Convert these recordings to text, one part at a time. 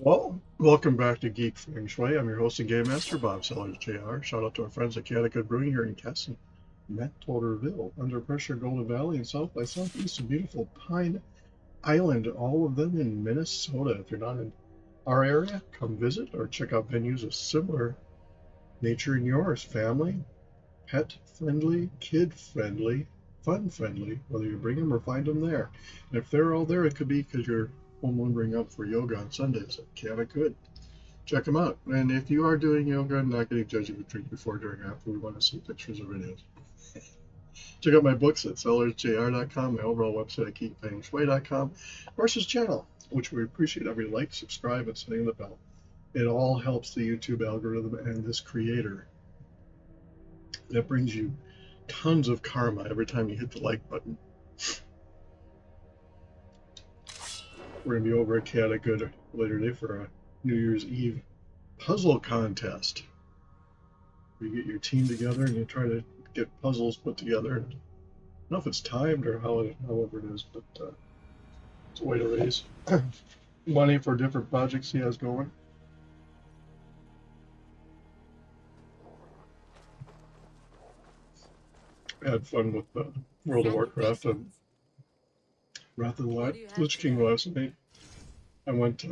Well, welcome back to Geek, Feng Shui. I'm your host and game master, Bob Sellers, JR. Shout out to our friends at Connecticut Brewing here in Casson, Mantorville, Under Pressure, Golden Valley, and South by Southeast, a beautiful Pine Island, all of them in Minnesota. If you're not in our area, come visit or check out venues of similar nature in yours. Family, pet friendly, kid friendly, fun friendly, whether you bring them or find them there. And if they're all there, it could be because you're home wandering up for yoga on Sundays. Kind of good. Check them out. And if you are doing yoga and not getting judged if you drink before, during, or after, we want to see pictures or videos. Check out my books at sellersjr.com, my overall website at geekfengshui.com, Marcy's channel, which we appreciate every like, subscribe, and setting the bell. It all helps the YouTube algorithm and this creator. That brings you tons of karma every time you hit the like button. We're going to be over at Connecticut later today for a New Year's Eve puzzle contest. You get your team together and you try to get puzzles put together. I don't know if it's timed or however it is, but it's a way to raise money for different projects he has going. I had fun with World of Warcraft and Wrath of the Lich King last night. I went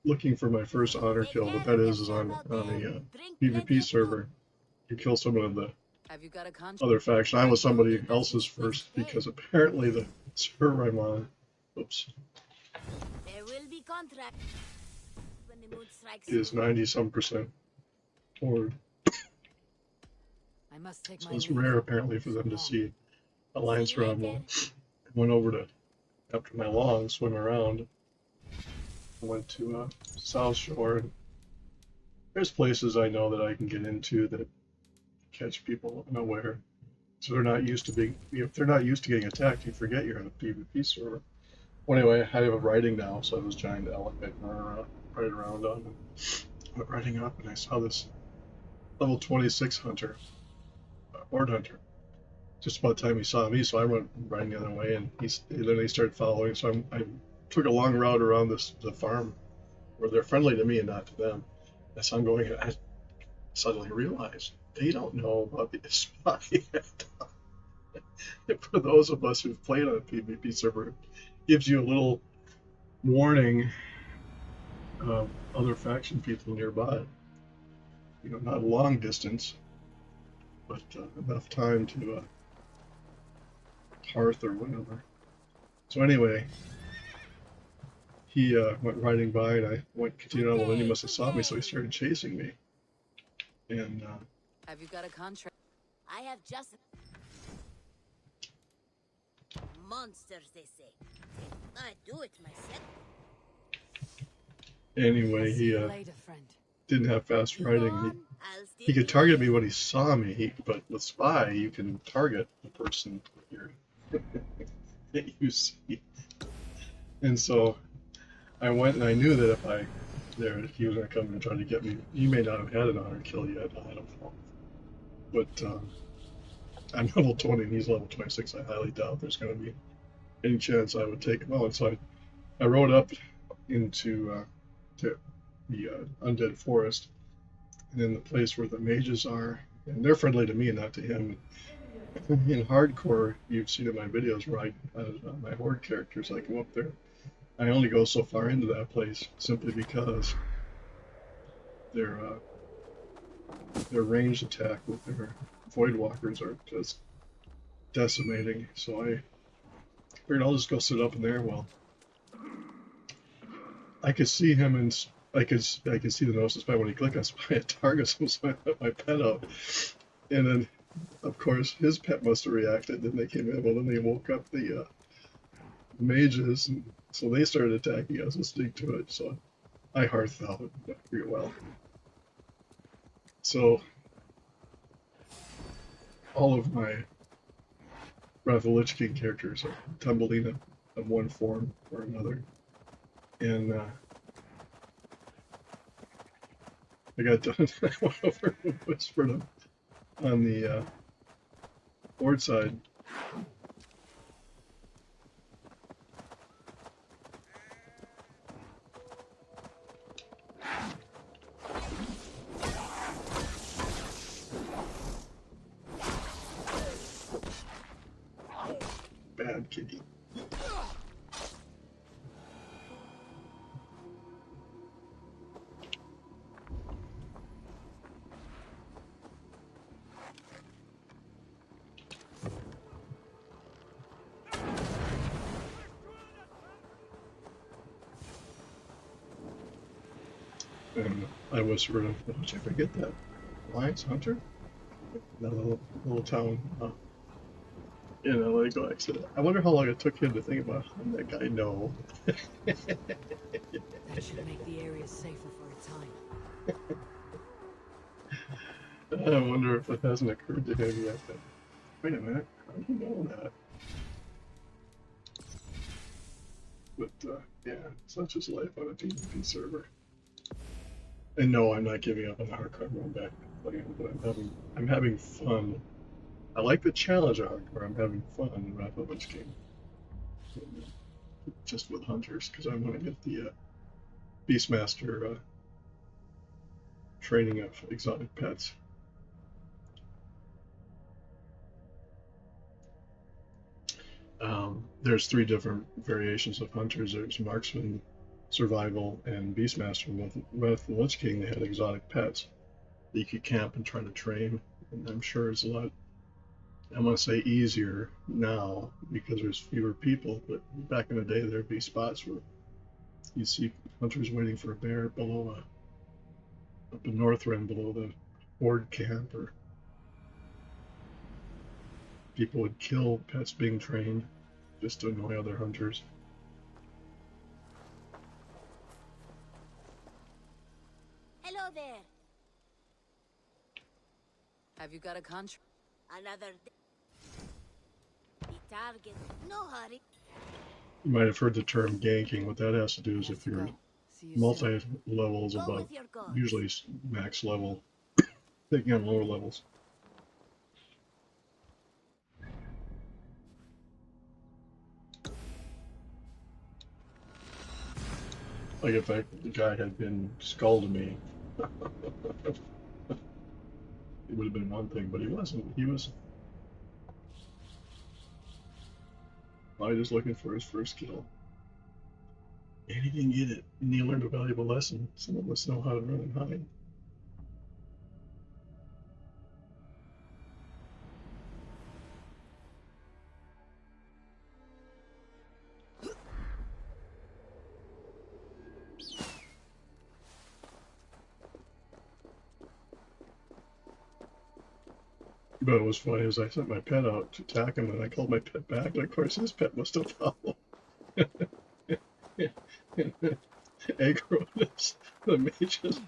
looking for my first honor kill, but that is on a PvP server. You kill someone in the other faction. I was somebody else's first because apparently the server I'm on, oops, is 90-some% forward. So it's rare apparently for them to see Alliance round one. I went over to, after my long swim around, I went to South Shore, and there's places I know that I can get into that catch people unaware. So they're not used to being, if they're not used to getting attacked, you forget you're on a PvP server. Well, anyway, I have a riding now, so I was giant elephant right around on and went riding up, and I saw this level 26 hunter, horde hunter. Just about the time he saw me, so I went riding the other way, and then he started following. So I took a long route around the farm where they're friendly to me and not to them. As I'm going, I suddenly realized they don't know about the spy yet. For those of us who've played on a PvP server, it gives you a little warning of other faction people nearby. You know, not a long distance, but enough time to hearth or whatever. So anyway, he went riding by, and I continued on. Well, then he must have saw me, so he started chasing me. And have you got a contract? I have just monsters, they say. I do it myself. Anyway, he didn't have fast riding. He could target me when he saw me, but with spy, you can target the person that you see. And so I went, and I knew that if he was going to come and try to get me, he may not have had an honor kill yet. I don't know. But I'm level 20 and he's level 26. I highly doubt there's going to be any chance I would take him out. So I rode up into to the undead forest, and in the place where the mages are, and they're friendly to me and not to him. In hardcore, you've seen in my videos where my horde characters, I go up there. I only go so far into that place simply because their ranged attack with their void walkers are just decimating. So I figured I'll just go sit up in there. Well, I could see him, and I could see the notice spy when he clicked on spy. It targets him, so I let my pet out, and then of course his pet must have reacted. Then they came in. Well, then they woke up the mages, and so they started attacking us, listening to it. So I hearthed out pretty well. So all of my Wrath of the Lich King characters are Tumbleina of one form or another. And I got done. I went over and whispered him on the board side. bad kitty. And I whispered, "Did you forget that Alliance Hunter? That little town in LA." I said, "I wonder how long it took him to think about how did that guy know." That should make the area safer for a time. I wonder if it hasn't occurred to him yet that, wait a minute, how do you know that? But yeah, such is life on a PvP server. And no, I'm not giving up on the hardcore. I'm going back to playing, but I'm having fun. I like the challenge of hardcore. I'm having fun in Wrath King. Just with hunters, because I want to get the Beastmaster training of exotic pets. There's 3 different variations of hunters. There's marksman, survival, and beastmaster. With Wrath of the Lich King, they had exotic pets that you could camp and try to train. And I'm sure it's a lot, I want to say, easier now because there's fewer people. But back in the day, there'd be spots where you see hunters waiting for a bear below up in Northrend below the horde camp, or people would kill pets being trained just to annoy other hunters. Hello there. Have you got a contract? Another day. The target. No hurry. You might have heard the term ganking. What that has to do is if you're multi-levels Go above, with your guns. usually max level, taking on lower levels. Like if the guy had been skull to me, it would have been one thing, but he wasn't. He was probably just looking for his first kill. And he didn't get it. And he learned a valuable lesson. Some of us know how to run and hide. But it was funny as I sent my pet out to attack him, and I called my pet back, and of course his pet must have followed. Aggro the mages.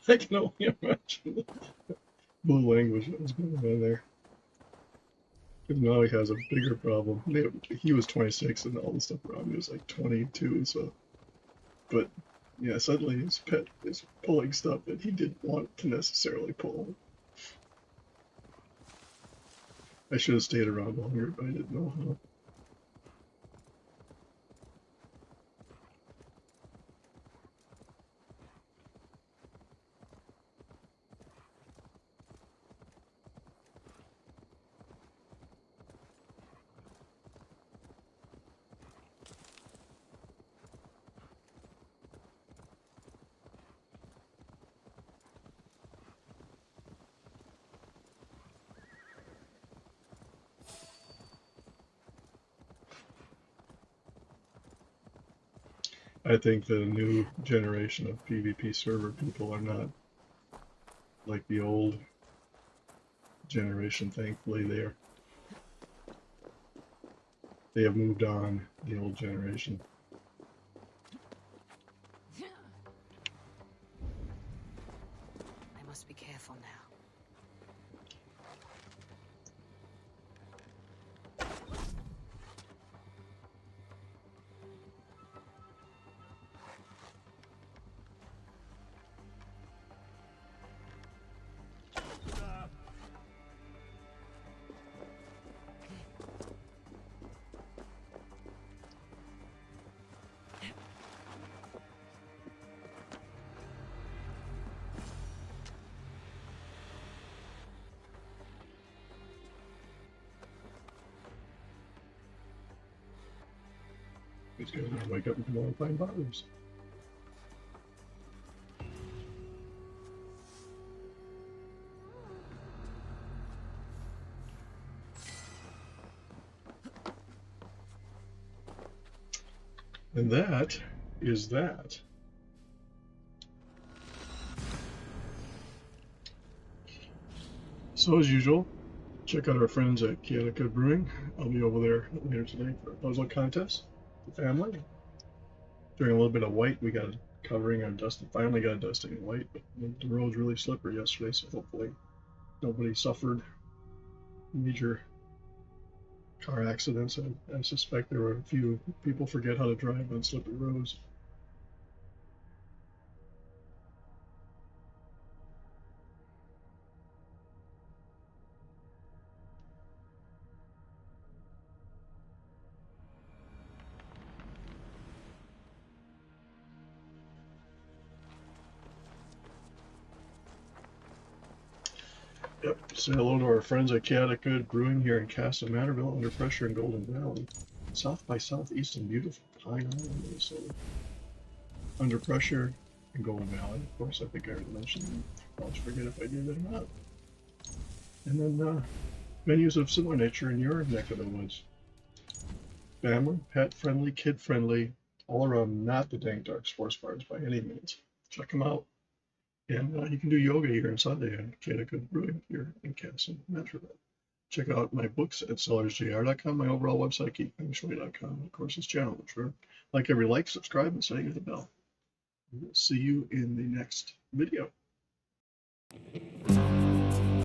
I can only imagine the blue language that was going on there. Because now he has a bigger problem. He was 26, and all the stuff around me was like 22. So, but yeah, suddenly his pet is pulling stuff that he didn't want to necessarily pull. I should have stayed around longer, but I didn't know how. I think the new generation of PvP server people are not like the old generation. Thankfully, they have moved on. The old generation. I must be careful now. These guys are gonna wake up and come over and find bodies. And that is that. So as usual, check out our friends at Chaotica Brewing. I'll be over there later today for a puzzle contest. The family. Doing a little bit of white. We got covering our dusting. Finally got dusting in white, but the road's really slippery yesterday, so hopefully nobody suffered major car accidents. I suspect there were a few people forget how to drive on slippery roads. Yep, say hello to our friends at Chaotica Brewing here in Casa Manorville, Under Pressure in Golden Valley, south by southeast in beautiful Pine Island, Minnesota. Under Pressure in Golden Valley, of course, I think I already mentioned them. I'll just forget if I did or not. And then menus of similar nature in your neck of the woods. Family, pet friendly, kid friendly, all around, not the dang dark sports bars by any means. Check them out. And you can do yoga here on Sunday at Chaotica Brewing here in Casa Manorville. Check out my books at sellersjr.com, my overall website, geekfengshui.com, and of course this channel, which we're like every like, subscribe, and say the bell. We'll see you in the next video.